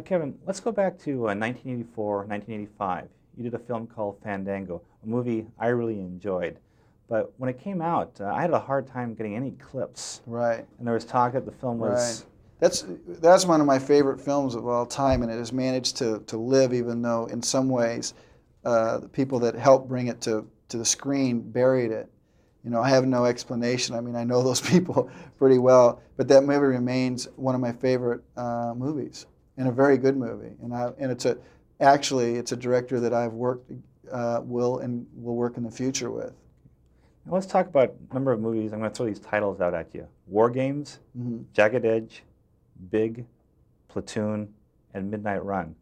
Kevin, let's go back to 1984, 1985. You did a film called Fandango, a movie I really enjoyed. But when it came out, I had a hard time getting any clips. Right. And there was talk that the film Right. was... That's one of my favorite films of all time, and it has managed to live, even though in some ways the people that helped bring it to the screen buried it. You know, I have no explanation. I mean, I know those people pretty well, but that movie remains one of my favorite movies, and a very good movie. And it's a director that I've worked will work in the future with. Now let's talk about a number of movies. I'm going to throw these titles out at you. War Games, Jagged Edge, Big, Platoon, and Midnight Run.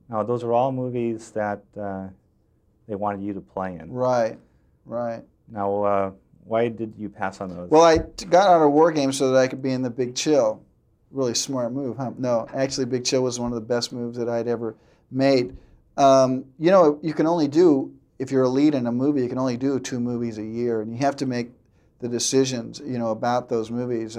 Now, those are all movies that they wanted you to play in. Right, right. Now, why did you pass on those? Well, I got out of War Games so that I could be in The Big Chill. Really smart move, huh? No, actually, Big Chill was one of the best moves that I'd ever made. You know, you can only do, if you're a lead in a movie, you can only do 2 movies a year, and you have to make the decisions, you know, about those movies.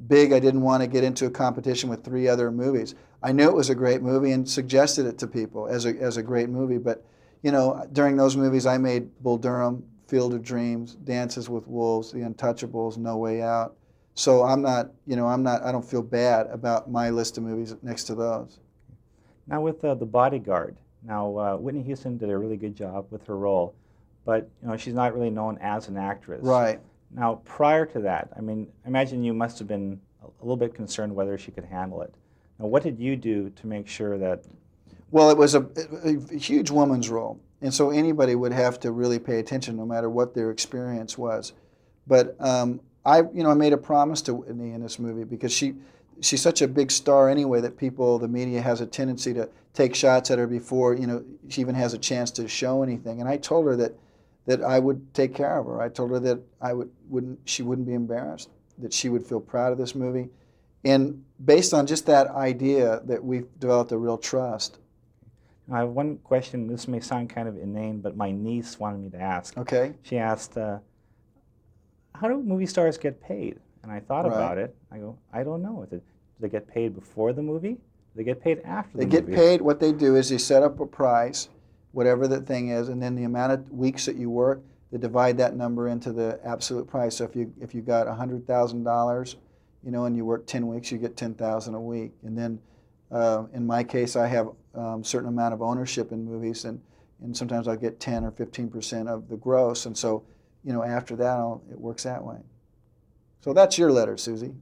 Big, I didn't want to get into a competition with 3 other movies. I knew it was a great movie and suggested it to people as a great movie, but you know, during those movies I made Bull Durham, Field of Dreams, Dances with Wolves, The Untouchables, No Way Out. So I don't feel bad about my list of movies next to those. Now with The Bodyguard, now Whitney Houston did a really good job with her role, but you know, she's not really known as an actress. Right. Now, prior to that, I mean, I imagine you must have been a little bit concerned whether she could handle it. Now, what did you do to make sure that... Well, it was a huge woman's role, and so anybody would have to really pay attention no matter what their experience was. But I made a promise to Whitney in this movie because she's such a big star anyway that the media has a tendency to take shots at her before, you know, she even has a chance to show anything. And I told her that I would take care of her. I told her that she wouldn't be embarrassed, that she would feel proud of this movie. And based on just that idea, that we've developed a real trust. I have one question. This may sound kind of inane, but my niece wanted me to ask. Okay. She asked, how do movie stars get paid? And I thought about it. I go, I don't know. Do they get paid before the movie? Do they get paid after the movie? They get paid. What they do is they set up a price, whatever the thing is, and then the amount of weeks that you work, they divide that number into the absolute price. So if you got $100,000, you know, and you work 10 weeks, you get $10,000 a week. And then in my case, I have a certain amount of ownership in movies, and sometimes I'll get 10 or 15% of the gross. And so, you know, after that, it works that way. So that's your letter, Susie.